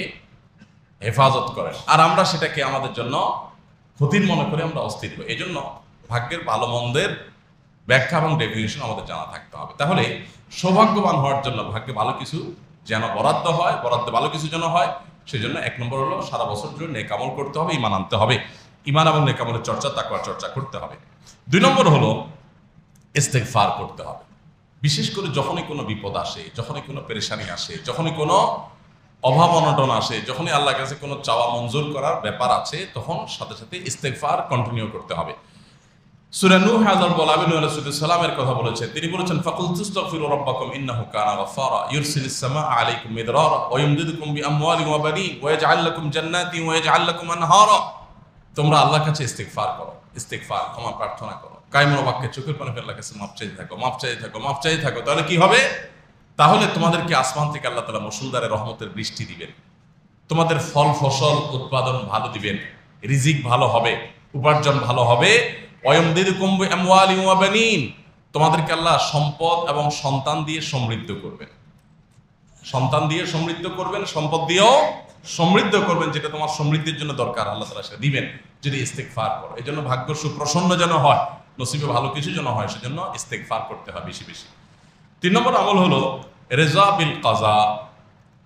হেফাজত করেন, আর আমরা সেটাকে আমাদের জন্য ক্ষতির মনে করে আমরা অস্থির হই। এই জন্য ভাগ্যের ভালো মন্দের ব্যাখ্যা এবং ডেফিনিশন আমাদের জানা থাকতে হবে। তাহলে সৌভাগ্যবান হওয়ার জন্য ভাগ্যে ভালো কিছু যেন বরাদ্দ হয়, বরাদ্দে ভালো কিছু যেন হয়, সেজন্য 1 নম্বর হলো সারা বছর জন্য নেক আমল করতে হবে, ঈমান আনতে হবে, ঈমান এবং নেক আমলের চর্চা, তাকওয়ার চর্চা করতে হবে। 2 নম্বর হলো ইস্তেগফার করতে হবে। বিশেষ করে যখনই কোনো বিপদ আসে, যখনই কোনো পেরেশানি আসে, যখনই কোনো অভাব অনটন আসে, যখনই আল্লাহর কাছে কোনো চাওয়া মঞ্জুর করার ব্যাপার আছে, তখন সাথে সাথে ইস্তেগফার কন্টিনিউ করতে হবে। সূরা নূহ আল্লাহর বলা নূহ আলাইহিস সালামের কথা বলেছেন, তিনি বলেছেন ফাকুল তাস্তাগফিরু রাব্বাকুম ইন্নাহু কানা গাফফারা ইউরসিলিস সামাআ আলাইকুম মিদরারা ওয়া ইমদিদুকুম বিআমওয়ালিন ওয়া বানিন ওয়া ইয়াজআল লাকুম জান্নাতিন ওয়া ইয়াজআল লাকুম আনহারা। তোমরা আল্লাহর কাছে ইস্তেগফার করো, ইস্তেগফার ক্ষমা প্রার্থনা করো, কায়মন বাক্যে চোখের পানি ফেলে আল্লাহর কাছে মাফ চাইতে থাকো, মাফ চাইতে থাকো, মাফ চাইতে থাকো। তাহলে কি হবে? তাহলে তোমাদেরকে আসমান থেকে আল্লাহ তাআলা মুষলধারে রহমতের বৃষ্টি দিবেন, তোমাদের ফল ফসল উৎপাদন ভালো দিবেন, রিজিক ভালো হবে, উপার্জন ভালো হবে। ওয়ায়ুমদিদুকুম বিআমওয়ালিন ওয়া বানিন, তোমাদেরকে আল্লাহ সম্পদ এবং সন্তান দিয়ে সমৃদ্ধ করবেন, সন্তান দিয়ে সমৃদ্ধ করবেন, সম্পদ দিয়েও সমৃদ্ধ করবেন, যেটা তোমার সমৃদ্ধির জন্য দরকার আল্লাহ তাআলা সেটা দিবেন যদি ইস্তেগফার করো। এই জন্য ভাগ্য সুপ্রসন্ন যেন হয়, নসিবে ভালো কিছু যেন হয়, সেজন্য ইস্তেগফার করতে হয় বেশি বেশি। 3 নম্বর আমল হলো রেজা বিল কাজা,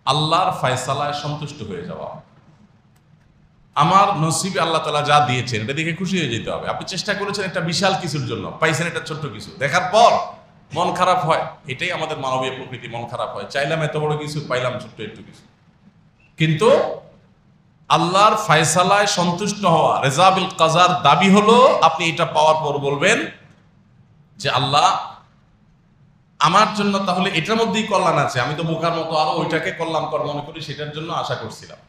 আল্লাহর ফয়সালায় সন্তুষ্ট হয়ে যাওয়া। আমার নসিবে আল্লাহ তাআলা যা দিয়েছেন এটা দেখে খুশি হয়ে যেতে হবে। আপনি চেষ্টা করেছেন একটা বিশাল কিছুর জন্য, পাইছেন একটা ছোট্ট কিছু, দেখার পর মন খারাপ হয়। এটাই আমাদের মানবীয় প্রকৃতি, মন খারাপ হয়। চাইলাম এত বড় কিছু, পাইলাম ছোট্ট একটু কিছু। কিন্তু আল্লাহর ফয়সালায় সন্তুষ্ট হওয়া, রেজা বিল কাজার দাবি হলো আপনি এটা পাওয়ার পর বলবেন যে আল্লাহ আমার জন্য তাহলে এটার মধ্যেই কল্যাণ আছে, আমি তো বোকার মতো আরো ওইটাকে কল্যাণ কর মনে করি, সেটার জন্য আশা করছিলাম।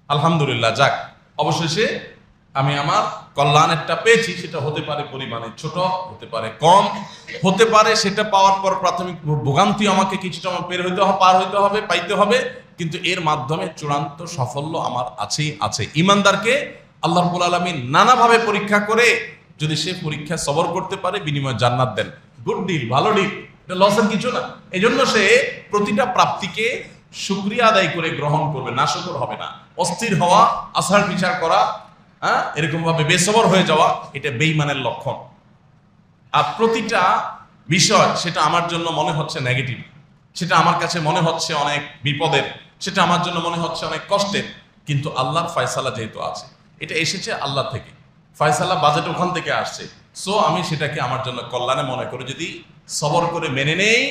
আলহামদুলিল্লাহ, যাক, অবশেষে আমি আমার কল্যাণেরটা পেয়েছি। সেটা হতে পারে পরিমাণে ছোট, হতে পারে কম, হতে পারে সেটা পাওয়ার পর প্রাথমিক ভোগান্তি আমাকে কিছুটা আমার পার হইতে হবে, পাইতে হবে, কিন্তু এর মাধ্যমে চূড়ান্ত সাফল্য আমার আছে। ইমানদারকে আল্লাহ রাব্বুল আলামিন নানাভাবে পরীক্ষা করে যদি সে পরীক্ষা সবর করতে পারে, বিনিময়ে জান্নাত দেন। গুড ডিল, ভালো ডিল, এটা লসের কিছু না। এই জন্য সে প্রতিটা প্রাপ্তিকে শুকরিয়া আদায় করে গ্রহণ করবে, নাশকর হবে না। অস্থির হওয়া, আশার বিচার করা, এরকম ভাবে বেসবর হয়ে যাওয়া, এটা বেঈমানের লক্ষণ। আর প্রতিটা বিষয় সেটা আমার জন্য মনে হচ্ছে নেগেটিভ, সেটা আমার কাছে মনে হচ্ছে অনেক বিপদের, সেটা আমার জন্য মনে হচ্ছে অনেক কষ্টের, কিন্তু আল্লাহর ফয়সালা যেহেতু আছে, এটা এসেছে আল্লাহ থেকে, ফয়সালা বাজেট ওখান থেকে আসছে, সো আমি সেটাকে আমার জন্য কল্যাণে মনে করে যদি সবর করে মেনে নেই,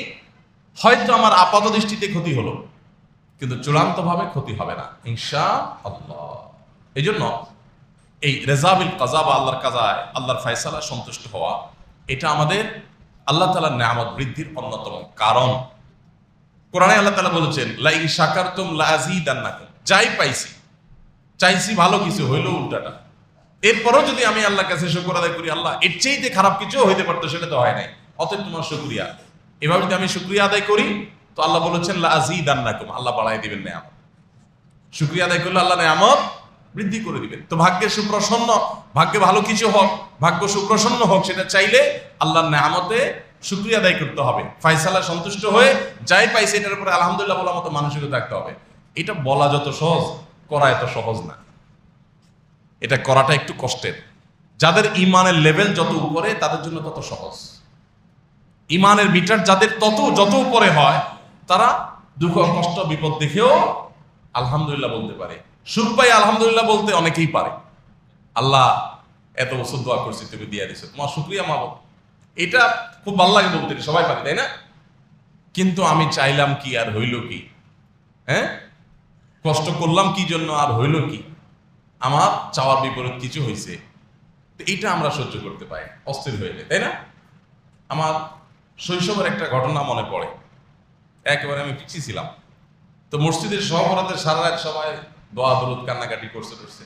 হয়তো আমার আপাত দৃষ্টিতে ক্ষতি হলো, কিন্তু চূড়ান্তভাবে ক্ষতি হবে না ইনশাআল্লাহ। এই জন্য এই রেজাবিল কাজা বা আল্লাহর কাজায়, আল্লাহর ফয়সালা সন্তুষ্ট হওয়া, এটা আমাদের আল্লাহ তাআলার নিয়ামত বৃদ্ধির অন্যতম কারণ। কোরআনে আল্লাহ তাআলা বলেছেন, লা ইন শাকারতুম লা আযীদান্নাকুম, যাই পাইছি, চাইছি ভালো কিছু, হইল উল্টাটা, এরপরও যদি আমি আল্লাহর কাছে শুকর আদায় করি, আল্লাহ এর চাইতে খারাপ কিছু হইতে পারতো, সেটা তো হয় নাই, অতএব তোমার শুকরিয়া। এভাবে যদি আমি শুকরিয়া আদায় করি, তো আল্লাহ বলেছেন লা আযীদান্নাকুম, আল্লাহ বাড়াই দিবেন নিয়ামত। শুকরিয়া আদায় করলে আল্লাহ নিয়ামত বৃদ্ধি করে দিবেন। তো ভাগ্যে সুপ্রসন্ন, ভাগ্যে ভালো কিছু হোক, ভাগ্য সুপ্রসন্ন হোক, সেটা চাইলে আল্লাহর নিয়ামতে শুকরিয়া আদায় করতে হবে, ফয়সালা সন্তুষ্ট হয়ে যাই পাইছে এটার উপরে আলহামদুলিল্লাহ বলার মতো মানসিকতা থাকতে হবে। এটা বলা যত সহজ, করা এত সহজ না, এটা করাটা একটু কষ্টের। যাদের ইমানের লেভেল যত উপরে তাদের জন্য তত সহজ। ইমানের মিটার যাদের যত উপরে হয়, তারা দুঃখ কষ্ট বিপদ দেখেও আলহামদুলিল্লাহ বলতে পারে। সুখ পাই আলহামদুলিল্লাহ বলতে অনেকেই পারে। আল্লাহ এত বছর দোয়া করছি, তুমি দিয়ে দিছো, তোমার শুকরিয়া মাবো, এটা খুব ভালো লাগে বলতে, সবাই পারে, তাই না? কিন্তু আমি চাইলাম কি আর হইল কি, কষ্ট করলাম কি জন্য আর হইল কি, আমার চাওয়ার বিপরীত কিছু হয়েছে, তো এইটা আমরা সহ্য করতে পারি অস্থির হয়ে যায়, তাই না? আমার শৈশবের একটা ঘটনা মনে পড়ে। একেবারে আমি পিছিয়ে ছিলাম, তো মসজিদের সহবরাতের সারা রাত সবাই দোয়া দরুদ কান্নাকাটি করছে।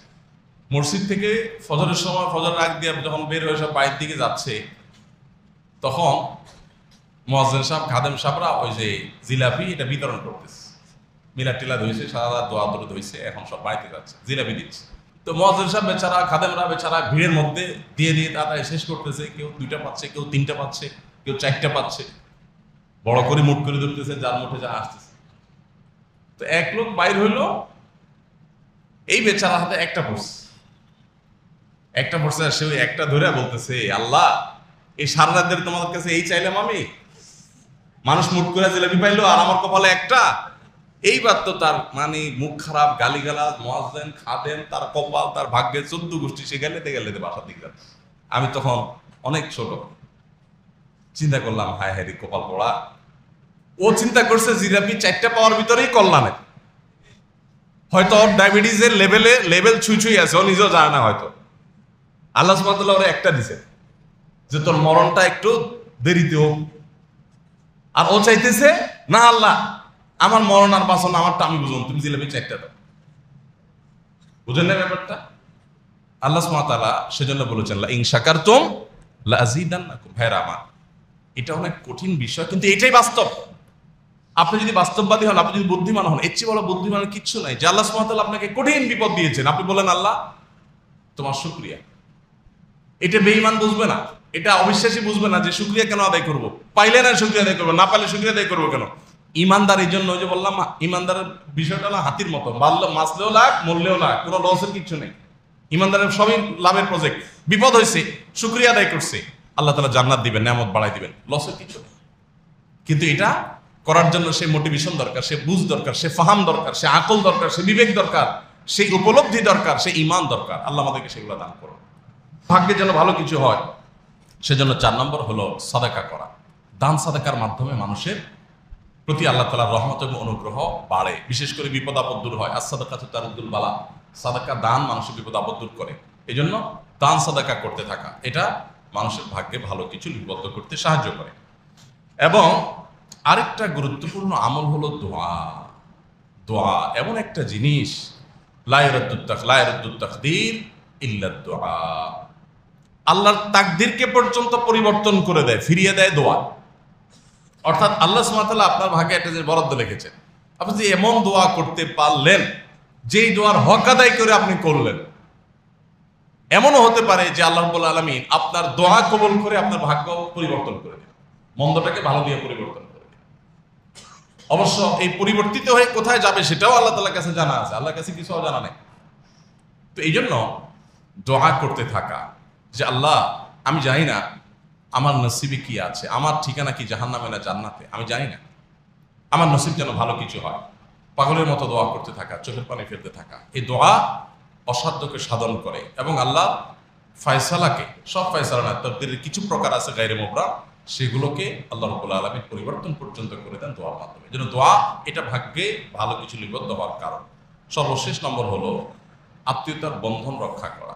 মসজিদ থেকে ফজরের সময়, ফজর আগ দিয়ে যখন বের হয়ে সব বাইরের দিকে যাচ্ছে, তখন মুয়াজ্জিন সাহেব, খাদেম সাহেবরা ওই যে জিলাপি এটা বিতরণ করতেছে, মিলাদ টিলাদ হয়েছে, সারা রাত দোয়া দরুদ হয়েছে, এখন সব বাড়িতে যাচ্ছে, জিলাপি দিচ্ছে। তো মুয়াজ্জিন সাহেব বেচারা, খাদেমরা বেচারা ভিড়ের মধ্যে দিয়ে তাড়াতাড়ি শেষ করতেছে, কেউ 2টা পাচ্ছে, কেউ 3টা পাচ্ছে, কেউ 4টা পাচ্ছে, বড় করে মুঠ করে ধরতেছে, যার মুঠে যা আসতেছে। তো এক লোক বাইর হইলো, এই বেচারা হাতে একটা পড়ছে, সে ওই একটা ধরে বলতেছে, আল্লাহ এই সারা রাতের তোমাদের কাছে এই চাইলাম আমি, মানুষ মুঠ করে জিলাপি পাইলো আর আমার কপালে একটা। এইবার তো তার মানে মুখ খারাপ, গালিগালাজ, মুয়াজ্জিন, খাদেম, তার কপাল, তার ভাগ্যে 14 গোষ্ঠী, সে গেলে বাসার দিকে যাচ্ছে। আমি তখন অনেক ছোট, চিন্তা করলাম, হায় হায় কপাল পড়া। ও চিন্তা করছে জিলাপি 4টা পাওয়ার ভিতরেই কল্যাণের, হয়তো ওর ডায়াবেটিসের লেভেল ছুঁই আছে, ও নিজেও জানে না, হয়তো আল্লাহ সুবহানাহু ওয়া তাআলা ওরে একটা দিছে যে তোর মরণটা একটু দেরিতে হোক, আর ও চাইতেছে না আল্লাহ আমার মরণ আর বাঁচন আমারটা আমি বুঝুন, তুমি জিলাপি 4টা দাও। বুঝেন না ব্যাপারটা? আল্লাহ সুবহানাহু ওয়া তাআলা সেজন্য বলেছেন, লা ইন শাকারতুম লা আযীদান্নাকুম। ভাইরা আমার, এটা অনেক কঠিন বিষয়, কিন্তু এটাই বাস্তব। আপনি যদি বাস্তববাদী হন, আপনি যদি বুদ্ধিমান হন, এর চেয়ে বড় বুদ্ধিমানের কিচ্ছু নাই যে আল্লাহ সুবহানাহু ওয়া তাআলা আপনাকে কঠিন বিপদ দিয়েছেন, আপনি বলেন আল্লাহ তোমার শুকরিয়া। এটা বেঈমান বুঝবে না, এটা অবিশ্বাসী বুঝবে না যে শুকরিয়া কেন আদায় করবো, পাইলে না শুকরিয়া আদায় করবো, না পাইলে শুকরিয়া আদায় করবো কেন। ইমানদার এই জন্য, ওই যে বললাম, ইমানদারের বিষয়টা না হাতির মতো, মাসলেও লাভ, মরলেও লাভ, কোনো লসের কিচ্ছু নেই। ইমানদারের সবই লাভের প্রজেক্ট। বিপদ হয়েছে, শুকরিয়া আদায় করছে, আল্লাহ তাআলা জান্নাত দিবেন, নিয়ামত বাড়াই দিবেন, লসের কিছু নেই। কিন্তু এটা করার জন্য সে মোটিভেশন দরকার, সে বুঝ দরকার, সে ফাহাম দরকার, সে আকল দরকার, সে বিবেক দরকার, সেই উপলব্ধি দরকার, সে ঈমান দরকার। আল্লাহ আমাদেরকে সেগুলো দান করুন। ভাগ্যে যেন ভালো কিছু হয়, সেজন্য 4 নম্বর হলো সাদাকা করা। দান সাদাকার মাধ্যমে মানুষের প্রতি আল্লাহ তাআলার রহমত এবং অনুগ্রহ বাড়ে, বিশেষ করে বিপদ আপদ দূর হয়। as-সাদাকাতু তারুদ্দুল বালা, সাদাকা দান মানুষের বিপদ আপদ দূর করে। এই জন্য দান সাদাকা করতে থাকা, এটা মানুষের ভাগ্যে ভালো কিছু লিপিবদ্ধ করতে সাহায্য করে। এবং আরেকটা গুরুত্বপূর্ণ আমল হলো দোয়া। দোয়া এমন একটা জিনিস, লা ইয়ারুদ্দুত তাকদীর ইল্লা দোয়া, আল্লাহর তাকদীরকে পর্যন্ত পরিবর্তন করে দেয়, ফিরিয়ে দেয় দোয়া। অর্থাৎ আল্লাহ সুবহানাহু ওয়া তাআলা আপনার ভাগে একটা যে বরাদ্দ লিখেছেন, আপনি যে এমন দোয়া করতে পারলেন যেই দোয়ার হক আদায় করে আপনি করলেন, এমনও হতে পারে যে আল্লাহ রাব্বুল আলামিন আপনার দোয়া কবুল করে আপনার ভাগ্য পরিবর্তন করে দিলেন, মন্দটাকে ভালো দিয়ে পরিবর্তন করে দিলেন। অবশ্য এই পরিবর্তিত হয়ে কোথায় যাবে সেটাও আল্লাহ তাআলার কাছে জানা আছে, আল্লাহর কাছে কিছু জানা নেই। তো এই জন্য দোয়া করতে থাকা যে আল্লাহ, আমি জানি না আমার নসিবে কি আছে, আমার ঠিকানা কি জাহান্নামে না জান্নাতে, আমি জানি না, আমার নসিব যেন ভালো কিছু হয়। পাগলের মতো দোয়া করতে থাকা, চোখের পানি ফেলতে থাকা, এই দোয়া অসাধ্যকে সাধন করে এবং আল্লাহ ফয়সালাকে, সব ফয়সালা না, তাকদীরের কিছু প্রকার আছে গায়রে মুবরাম, সেগুলোকে আল্লাহ রাব্বুল আলামিন পরিবর্তন পর্যন্ত করে দেন দোয়ার মাধ্যমে। যেন দোয়া এটা ভাগ্যে ভালো কিছু লিপিবদ্ধ হওয়ার কারণ। সর্বশেষ নম্বর হলো আত্মীয়তার বন্ধন রক্ষা করা।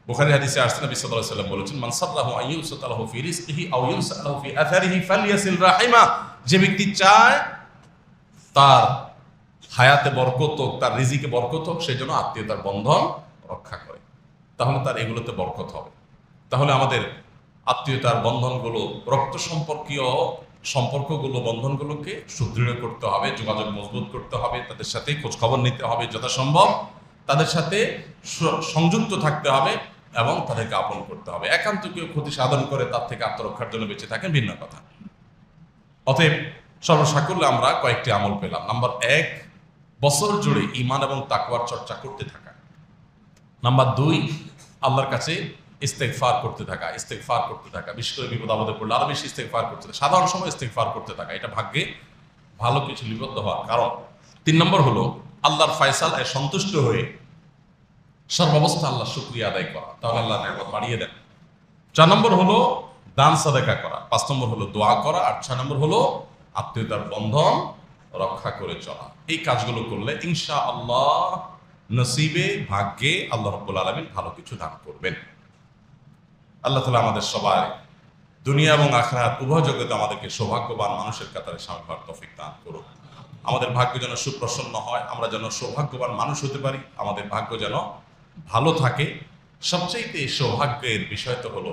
বুখারী হাদিসে আসছে, নবী সাল্লাল্লাহু আলাইহি ওয়াসাল্লাম বলেছেন, মান সাল্লাহু আইয়ুসাতালাহু ফি রিজকিহি আও ইউসালাহু ফি আথারিহি ফালইয়াসিল রাহিমা। যে ব্যক্তি চায় তার হায়াতে বরকত হোক, তার রিজিকে বরকত হোক, সেই জন্য আত্মীয়তার বন্ধন রক্ষা করে, তাহলে তার এগুলোতে বরকত হবে। তাহলে আমাদের আত্মীয়তার বন্ধনগুলো, রক্ত সম্পর্কীয় সম্পর্কগুলো, বন্ধনগুলোকে সুদৃঢ় করতে হবে, যোগাযোগ মজবুত করতে হবে, তাদের সাথে খোঁজখবর নিতে হবে, যথাসম্ভব তাদের সাথে সংযুক্ত থাকতে হবে এবং তাদেরকে আপন করতে হবে। একান্ত কেউ ক্ষতি সাধন করে তার থেকে আত্মরক্ষার জন্য বেঁচে থাকেন, ভিন্ন কথা। অতএব সর্বসাকুল্যে আমরা কয়েকটি আমল পেলাম। নাম্বার 1, বছর জুড়ে ঈমান এবং তাকওয়ার চর্চা করতে থাকা। নাম্বার 2, আল্লাহর কাছে ইস্তেগফার করতে থাকা, ইস্তেগফার করতে থাকা, বিশেষ করে বিপদ আপদে পড়লে আরো বেশি ইস্তেগফার করতে থাকা, সাধারণ সময় ইস্তেগফার করতে থাকা, এটা ভাগ্যে ভালো কিছু লিপিবদ্ধ হওয়ার কারণ। 3 নম্বর হলো আল্লাহর ফয়সালায় সন্তুষ্ট হয়ে সর্বাবস্থা আল্লাহর শুকরিয়া আদায় করা, তাহলে আল্লাহ নিয়ামত বাড়িয়ে দেন। 4 নম্বর হলো দান সাদাকা করা, 5 নম্বর হলো দোয়া করা, আর 6 নম্বর হলো আত্মীয়তার বন্ধন রক্ষা করে চলা। এই কাজগুলো করলে ইনশাআল্লাহ নসিবে, ভাগ্যে আল্লাহ রাব্বুল আলামিন ভালো কিছু দান করবেন। আল্লাহ তাআলা আমাদের সবাই দুনিয়া এবং আখিরাত উভয় জগতে আমাদেরকে সৌভাগ্যবান মানুষের কাতারে শামিল হওয়ার তৌফিক দান করুন। আমাদের ভাগ্য যেন সুপ্রসন্ন হয়, আমরা যেন সৌভাগ্যবান মানুষ হতে পারি, আমাদের ভাগ্য যেন ভালো থাকে। সবচেয়ে সৌভাগ্যের বিষয় তো হলো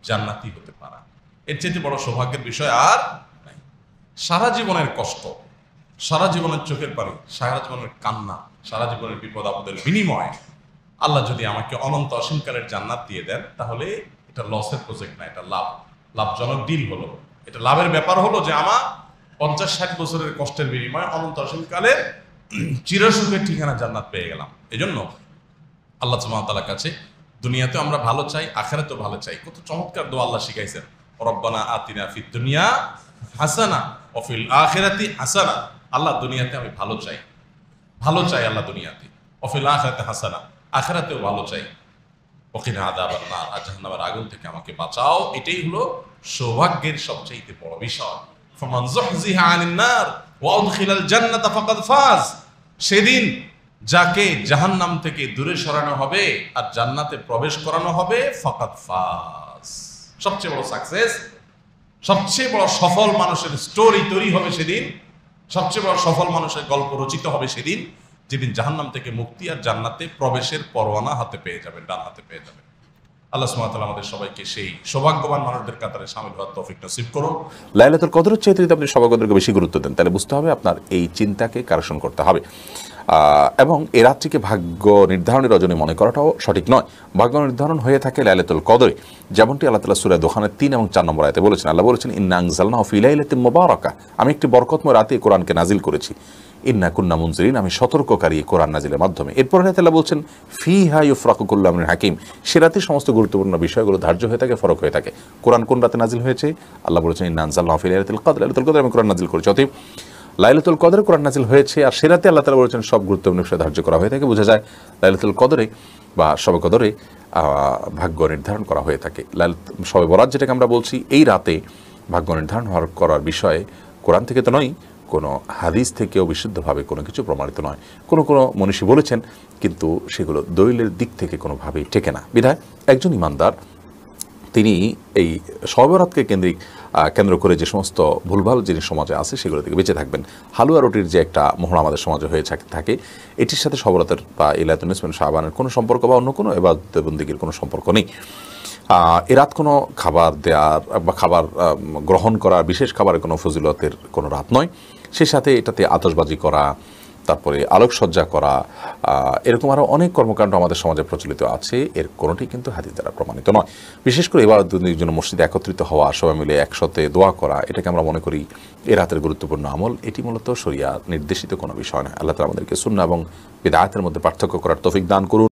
জান্নাতি হতে পারা, এর চেয়ে বড় সৌভাগ্যের বিষয় আর নাই। সারা জীবনের কষ্ট, সারা জীবনের চোখের পানি, সারা জীবনের কান্না, সারা জীবনের বিপদ আপদের বিনিময়ে আল্লাহ যদি আমাকে অনন্ত অসীমকালের জান্নাত দিয়ে দেন, তাহলে এটা লসের প্রজেক্ট না, এটা লাভজনক ডিল হলো। এটা লাভের ব্যাপার হলো যে আমার 50-60 বছরের কষ্টের বিনিময়ে অনন্ত অসীমকালের চিরসুখের ঠিকানা জান্নাত পেয়ে গেলাম। এই জন্য আল্লাহ সুবহানাহু ওয়া তাআলার কাছে দুনিয়াতে আমরা ভালো চাই, আখিরাতেও ভালো চাই। কত চমৎকার দোয়া আল্লাহ শিখাইছেন, রব্বানা আতিনা ফিদ দুনিয়া হাসানা ওয়া ফিল আখিরাতি হাসানা। আল্লাহ দুনিয়াতে আমি ভালো চাই, ভালো চাই আল্লাহ দুনিয়াতে, ওয়া ফিল আখিরাতি হাসানা, আখিরাতেও ভালো চাই, ওয়া কিনা আযাবান নার, আর জাহান্নামের আগুন থেকে আমাকে বাঁচাও। এটাই হলো সৌভাগ্যের সবচেয়ে বড় বিষয়। ফামান যুহজিহা আনিন নার ওয়া উদখিলাল জান্নাতা ফাকাদ ফাজ। সেদিন যাকে জাহান্নাম থেকে দূরে সরানো হবে আর জান্নাতে প্রবেশ করানো হবে, ফাকাদ ফাজ, সবচেয়ে বড় সাকসেস, সবচেয়ে বড় সফল মানুষের স্টোরি তৈরি হবে সেদিন, সবচেয়ে বড় সফল মানুষের গল্প রচিত হবে সেদিন, যেদিন জাহান্নাম থেকে মুক্তি আর জান্নাতে প্রবেশের পরোয়ানা হাতে পেয়ে যাবেন, ডান হাতে পেয়ে যাবেন। আল্লাহ সুবহানাহু ওয়া তাআলা আমাদের সবাইকে সেই সৌভাগ্যবান মানুষদের কাতারে শামিল হওয়ার তৌফিক নসিব করুন। লাইলাতুল কদরের চাইতে যদি আপনি সৌভাগ্যদেরকে বেশি গুরুত্ব দেন, তাহলে বুঝতে হবে আপনার এই চিন্তাকে কারেকশন করতে হবে। এবং এই রাত্রিকে ভাগ্য নির্ধারণের রজনী মনে করাটাও সঠিক নয়। ভাগ্য নির্ধারণ হয়ে থাকে লাইলাতুল কদরে, যেমনটি আল্লাহ তাআলা সূরা দোখানের 3 এবং 4 নম্বর আয়াতে বলেছেন। আল্লাহ বলেছেন, ইন্না আনজালনাহু ফি লাইলাতিন মুবারাকা, আমি একটি বরকতময় রাতে কোরআনকে নাজিল করেছি। ইন্না কুন্না মুনজিরিন, আমি সতর্ককারী কোরআন নাজিলের মাধ্যমে। এরপর আল্লাহ বলছেন, ফিহা ইউফরাকু কুল্লু আমরিন হাকিম, সে রাতে সমস্ত গুরুত্বপূর্ণ বিষয়গুলো ধার্য হয়ে থাকে, ফরক হয়ে থাকে। কোরআন কোন রাতে নাজিল হয়েছে? আল্লাহ বলেছেন, ইন্না আনজালনাহু ফি লাইলাতুল কদর, লাইলাতুল কদরে আমি কোরআন নাজিল করেছি। অতএব লাইলাতুল কদরে কোরআন নাজিল হয়েছে, আর সে রাতে আল্লাহ তাআলা বলেছেন সব গুরুত্বপূর্ণ বিষয় ধার্য করা হয়ে থাকে। বোঝা যায় লাইলাতুল কদরে বা শবে কদরে ভাগ্য নির্ধারণ করা হয়ে থাকে। শবে বরাত যেটাকে আমরা বলছি, এই রাতে ভাগ্য নির্ধারণ করার বিষয়ে কোরআন থেকে তো নয়, কোনো হাদিস থেকেও বিশুদ্ধভাবে কোনো কিছু প্রমাণিত নয়। কোনো মনীষী বলেছেন, কিন্তু সেগুলো দলিলের দিক থেকে কোনোভাবেই টেকে না। বিধায় একজন ইমানদার তিনি এই শবে বরাতকে কেন্দ্র করে যে সমস্ত ভুলভাল জিনিস সমাজে আছে সেগুলো থেকে বেঁচে থাকবেন। হালুয়া রুটির যে একটা মোহরা আমাদের সমাজে হয়ে থাকে, এটির সাথে শবে বরাতের বা লাইলাতুন নিসফ মিন শাবানের কোনো সম্পর্ক বা অন্য কোনো ইবাদত বন্দেগীর কোনো সম্পর্ক নেই। এ রাত কোনো খাবার দেওয়ার বা খাবার গ্রহণ করা, বিশেষ খাবারের কোনো ফজিলতের কোনো রাত নয়। সেই সাথে এটাতে আতশবাজি করা, তারপরে আলোকসজ্জা করা, এরকম আরও অনেক কর্মকাণ্ড আমাদের সমাজে প্রচলিত আছে, এর কোনোটি কিন্তু হাদিস দ্বারা প্রমাণিত নয়। বিশেষ করে ইবাদতের জন্য মসজিদে একত্রিত হওয়া, সবাই মিলে একসাথে দোয়া করা, এটাকে আমরা মনে করি এ রাতের গুরুত্বপূর্ণ আমল। এটি মূলত শরিয়া নির্দেশিত কোনো বিষয় নয়। আল্লাহ তাআলা আমাদেরকে সুন্নাহ এবং বিদআতের মধ্যে পার্থক্য করার তৌফিক দান করুন।